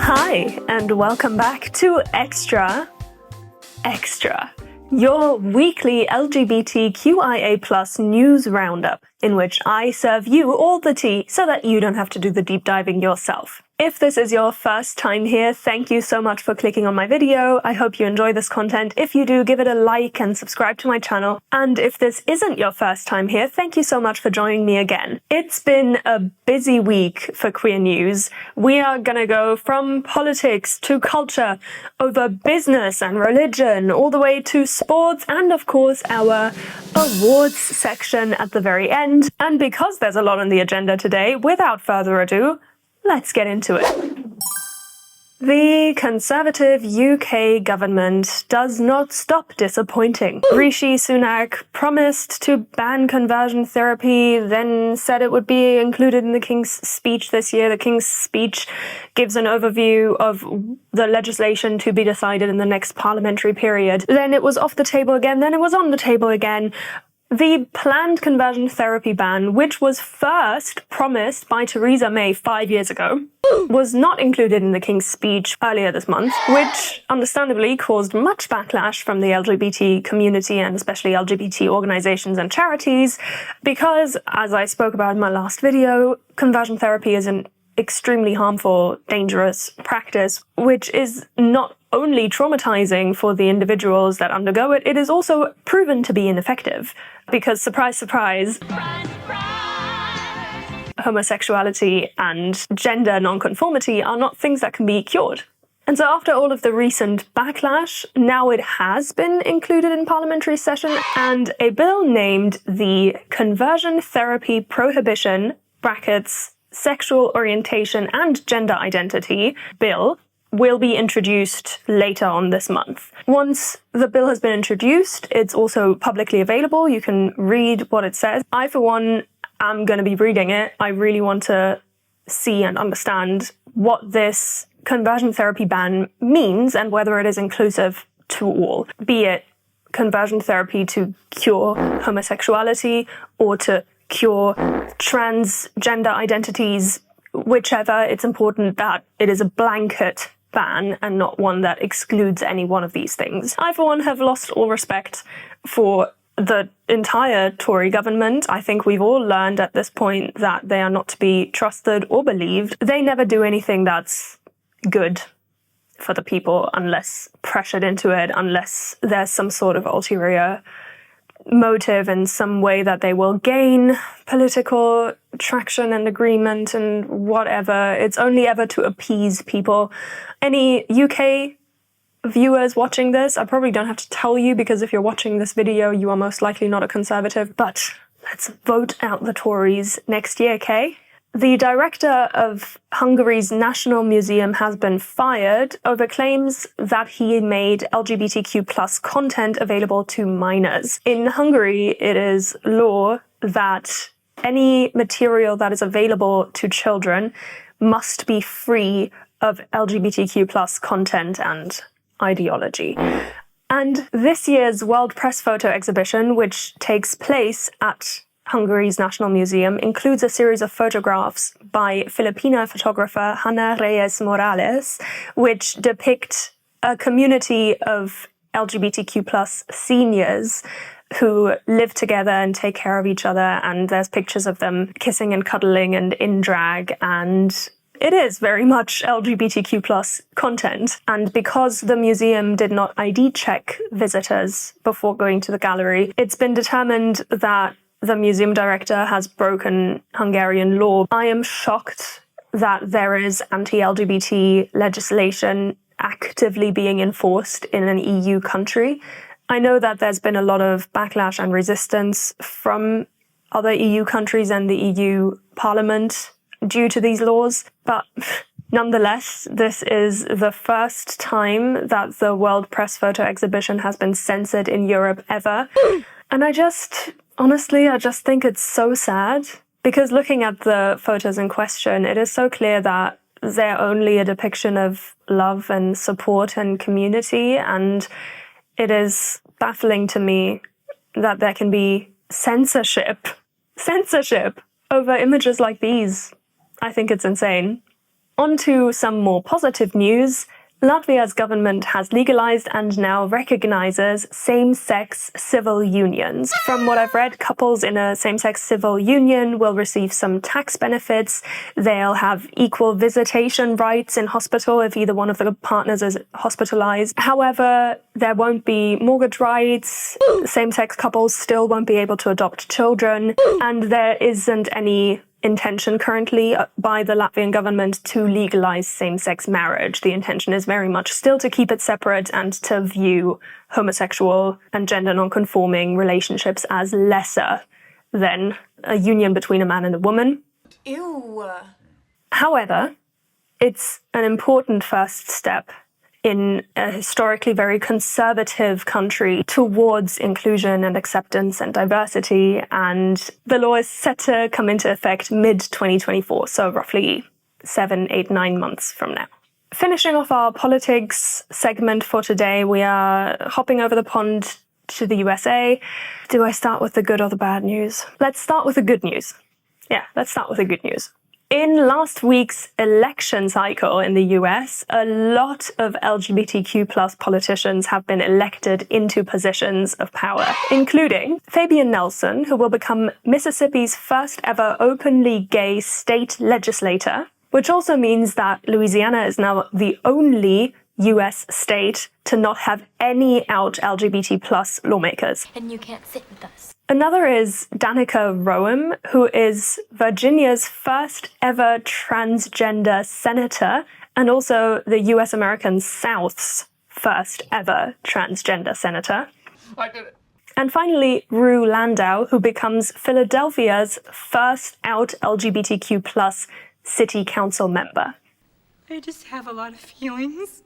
Hi, and welcome back to Extra, your weekly LGBTQIA+ news roundup, in which I serve you all the tea so that you don't have to do the deep diving yourself. If this is your first time here, thank you so much for clicking on my video. I hope you enjoy this content. If you do, give it a like and subscribe to my channel. And if this isn't your first time here, thank you so much for joining me again. It's been a busy week for queer news. We are gonna go from politics to culture, over business and religion, all the way to sports, and of course our awards section at the very end. And because there's a lot on the agenda today, without further ado, let's get into it. The Conservative UK government does not stop disappointing. Rishi Sunak promised to ban conversion therapy, then said it would be included in the King's Speech this year. The King's Speech gives an overview of the legislation to be decided in the next parliamentary period. Then it was off the table again, then it was on the table again. The planned conversion therapy ban, which was first promised by Theresa May 5 years ago, was not included in the King's Speech earlier this month, which understandably caused much backlash from the LGBT community and especially LGBT organizations and charities, because, as I spoke about in my last video, conversion therapy is an extremely harmful, dangerous practice, which is not only traumatizing for the individuals that undergo it, it is also proven to be ineffective. Because, surprise, surprise, homosexuality and gender nonconformity are not things that can be cured. And so after all of the recent backlash, now it has been included in parliamentary session, and a bill named the Conversion Therapy Prohibition (brackets Sexual Orientation and Gender Identity) bill will be introduced later on this month. Once the bill has been introduced, it's also publicly available. You can read what it says. I, for one, am going to be reading it. I really want to see and understand what this conversion therapy ban means and whether it is inclusive to all, be it conversion therapy to cure homosexuality or to cure transgender identities, whichever. It's important that it is a blanket ban and not one that excludes any one of these things. I, for one, have lost all respect for the entire Tory government. I think we've all learned at this point that they are not to be trusted or believed. They never do anything that's good for the people unless pressured into it, unless there's some sort of ulterior motive in some way that they will gain political traction and agreement and whatever. It's only ever to appease people. Any UK viewers watching this, I probably don't have to tell you, because if you're watching this video, you are most likely not a Conservative. But let's vote out the Tories next year, okay? The director of Hungary's National Museum has been fired over claims that he made LGBTQ+ content available to minors. In Hungary, it is law that any material that is available to children must be free of LGBTQ+ content and ideology. And this year's World Press Photo Exhibition, which takes place at Hungary's National Museum, includes a series of photographs by Filipina photographer Hannah Reyes Morales, which depict a community of LGBTQ+ seniors who live together and take care of each other, and there's pictures of them kissing and cuddling and in drag, and it is very much LGBTQ+ content. And because the museum did not ID check visitors before going to the gallery, it's been determined that the museum director has broken Hungarian law. I am shocked that there is anti-LGBT legislation actively being enforced in an EU country. I know that there's been a lot of backlash and resistance from other EU countries and the EU Parliament due to these laws, but nonetheless, this is the first time that the World Press Photo Exhibition has been censored in Europe ever. And honestly, I just think it's so sad, because looking at the photos in question, it is so clear that they're only a depiction of love and support and community, and it is baffling to me that there can be censorship over images like these. I think it's insane. On to some more positive news. Latvia's government has legalized and now recognizes same-sex civil unions. From what I've read, couples in a same-sex civil union will receive some tax benefits. They'll have equal visitation rights in hospital if either one of the partners is hospitalized. However, there won't be mortgage rights. Same-sex couples still won't be able to adopt children, and there isn't any intention currently by the Latvian government to legalize same-sex marriage. The intention is very much still to keep it separate and to view homosexual and gender non-conforming relationships as lesser than a union between a man and a woman. Ew. However, it's an important first step in a historically very conservative country towards inclusion and acceptance and diversity, and the law is set to come into effect mid-2024, so roughly 7, 8, 9 months from now. Finishing off our politics segment for today, we are hopping over the pond to the USA. Do I start with the good or the bad news? Let's start with the good news. Yeah, let's start with the good news. In last week's election cycle in the US, a lot of LGBTQ plus politicians have been elected into positions of power, including Fabian Nelson, who will become Mississippi's first ever openly gay state legislator, which also means that Louisiana is now the only US state to not have any out LGBT plus lawmakers. And you can't sit with us. Another is Danica Roem, who is Virginia's first ever transgender senator and also the US American South's first ever transgender senator. I did it. And finally, Rue Landau, who becomes Philadelphia's first out LGBTQ plus city council member. I just have a lot of feelings.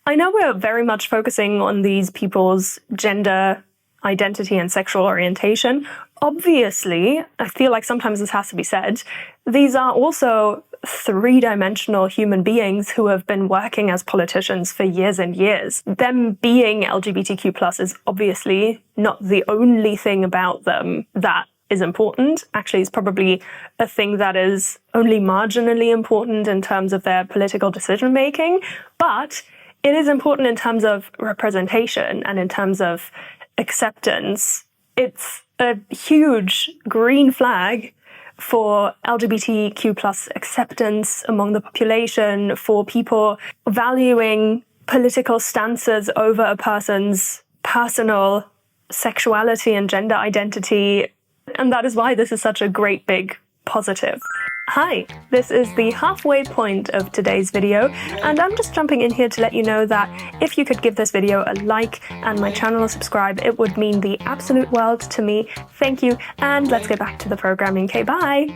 I know we're very much focusing on these people's gender identity and sexual orientation. Obviously, I feel like sometimes this has to be said, these are also three-dimensional human beings who have been working as politicians for years and years. Them being LGBTQ plus is obviously not the only thing about them that is important. Actually, it's probably a thing that is only marginally important in terms of their political decision-making, but it is important in terms of representation and in terms of acceptance. It's a huge green flag for LGBTQ plus acceptance among the population, for people valuing political stances over a person's personal sexuality and gender identity. And that is why this is such a great big positive. Hi, this is the halfway point of today's video, and I'm just jumping in here to let you know that if you could give this video a like and my channel a subscribe, it would mean the absolute world to me. Thank you, and let's get back to the programming. Okay, bye!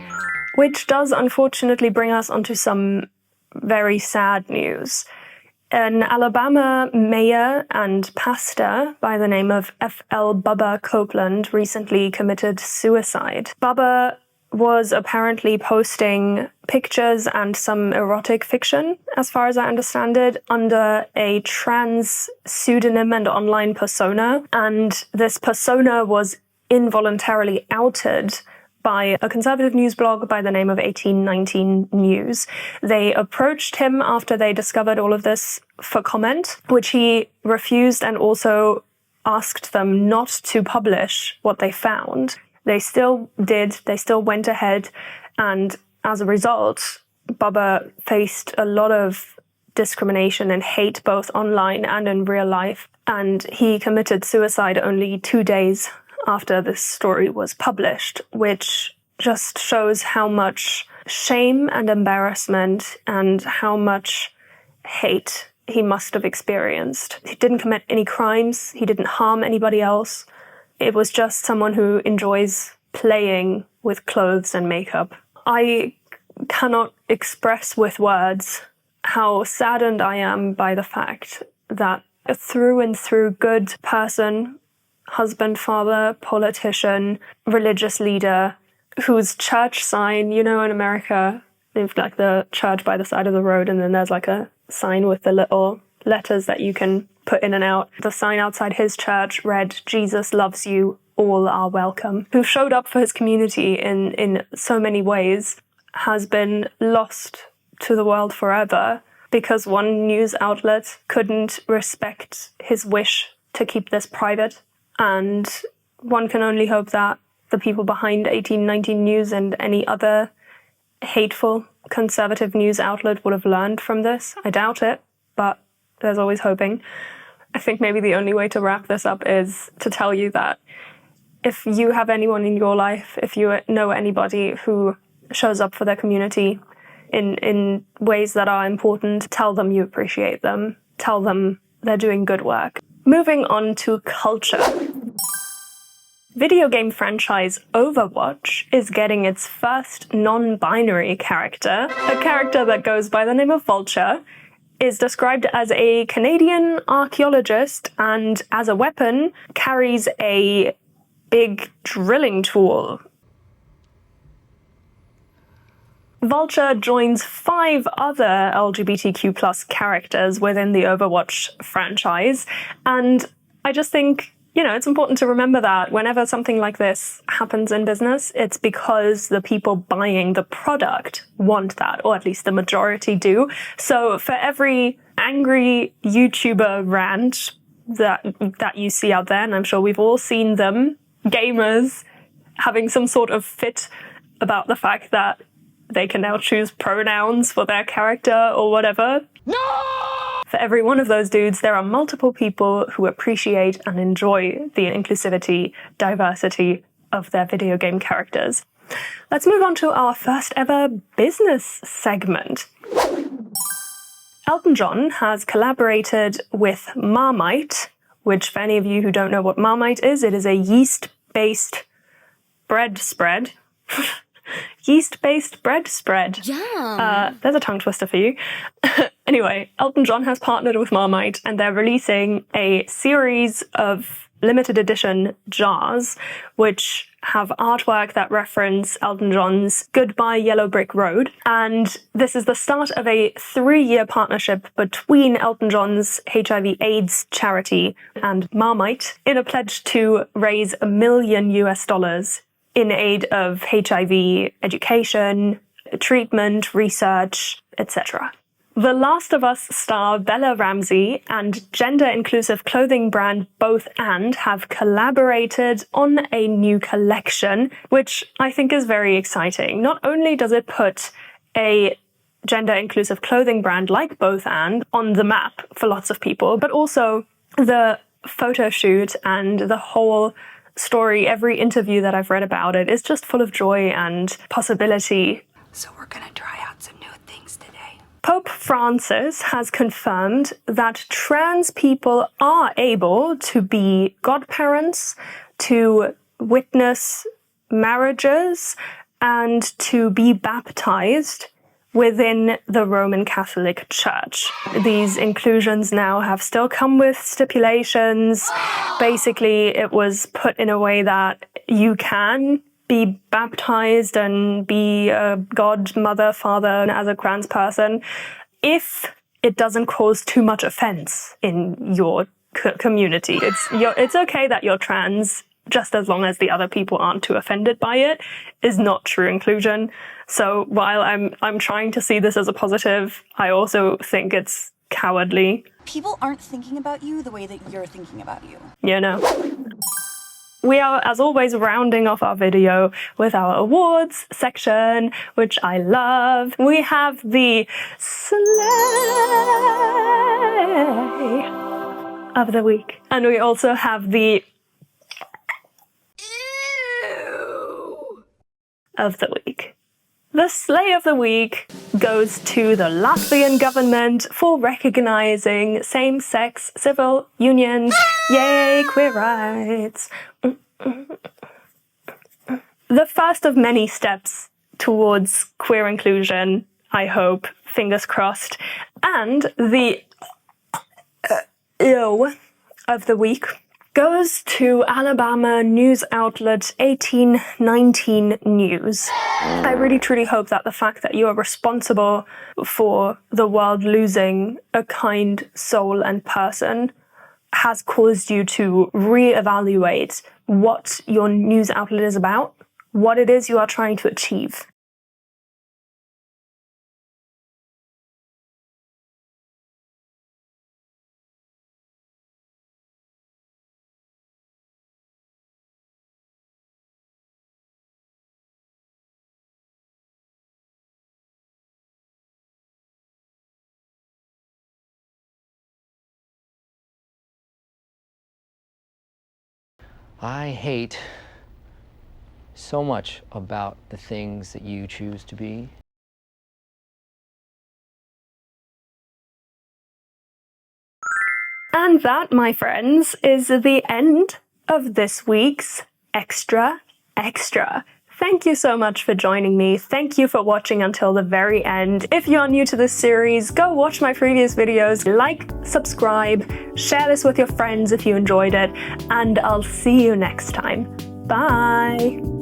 Which does unfortunately bring us onto some very sad news. An Alabama mayor and pastor by the name of F.L. Bubba Copeland recently committed suicide. Bubba was apparently posting pictures and some erotic fiction, as far as I understand it, under a trans pseudonym and online persona. And this persona was involuntarily outed by a conservative news blog by the name of 1819 News. They approached him after they discovered all of this for comment, which he refused, and also asked them not to publish what they found. They still did, they still went ahead, and as a result, Bubba faced a lot of discrimination and hate both online and in real life, and he committed suicide only 2 days after this story was published, which just shows how much shame and embarrassment and how much hate he must have experienced. He didn't commit any crimes, he didn't harm anybody else. It was just someone who enjoys playing with clothes and makeup. I cannot express with words how saddened I am by the fact that a through and through good person, husband, father, politician, religious leader, whose church sign, you know, in America, they've like the church by the side of the road, and then there's like a sign with the little letters that you can put in and out. The sign outside his church read, "Jesus loves you, all are welcome." Who showed up for his community in so many ways, has been lost to the world forever because one news outlet couldn't respect his wish to keep this private. And one can only hope that the people behind 1819 News and any other hateful conservative news outlet would have learned from this. I doubt it, but there's always hoping. I think maybe the only way to wrap this up is to tell you that if you have anyone in your life, if you know anybody who shows up for their community in ways that are important, tell them you appreciate them. Tell them they're doing good work. Moving on to culture. Video game franchise Overwatch is getting its first non-binary character. A character that goes by the name of Vulture is described as a Canadian archaeologist and as a weapon carries a big drilling tool. Vulture joins 5 other LGBTQ+ characters within the Overwatch franchise, and I just think, it's important to remember that whenever something like this happens in business, it's because the people buying the product want that, or at least the majority do. So for every angry YouTuber rant that you see out there, and I'm sure we've all seen them, gamers having some sort of fit about the fact that they can now choose pronouns for their character or whatever. No! For every one of those dudes, there are multiple people who appreciate and enjoy the inclusivity, diversity of their video game characters. Let's move on to our first ever business segment. Elton John has collaborated with Marmite, which for any of you who don't know what Marmite is, it is a yeast-based bread spread. Yeast-based bread spread. Yeah. There's a tongue twister for you. Anyway, Elton John has partnered with Marmite and they're releasing a series of limited edition jars which have artwork that reference Elton John's Goodbye Yellow Brick Road. And this is the start of a 3-year partnership between Elton John's HIV/AIDS charity and Marmite in a pledge to raise $1 million in aid of HIV education, treatment, research, etc. The Last of Us star Bella Ramsey and gender-inclusive clothing brand Both And have collaborated on a new collection, which I think is very exciting. Not only does it put a gender-inclusive clothing brand like Both And on the map for lots of people, but also the photo shoot and the whole story, every interview that I've read about it is just full of joy and possibility. So we're gonna try out some new things today. Pope Francis has confirmed that trans people are able to be godparents, to witness marriages, and to be baptized within the Roman Catholic Church. These inclusions now have still come with stipulations. Basically, it was put in a way that you can be baptized and be a godmother, father as a trans person if it doesn't cause too much offense in your community. It's okay that you're trans, just as long as the other people aren't too offended by it, is not true inclusion. So while I'm trying to see this as a positive, I also think it's cowardly. People aren't thinking about you the way that you're thinking about you. We are, as always, rounding off our video with our awards section, which I love. We have the Slay of the Week. And we also have the Ew of the Week. The Slay of the Week goes to the Latvian government for recognizing same-sex civil unions. Yay, queer rights. The first of many steps towards queer inclusion, I hope, fingers crossed. And the Ew of the Week goes to Alabama news outlet 1819 News. I really truly hope that the fact that you are responsible for the world losing a kind soul and person has caused you to reevaluate what your news outlet is about, what it is you are trying to achieve. I hate so much about the things that you choose to be. And that, my friends, is the end of this week's Extra Extra. Thank you so much for joining me. Thank you for watching until the very end. If you're new to this series, go watch my previous videos, like, subscribe, share this with your friends if you enjoyed it, and I'll see you next time. Bye!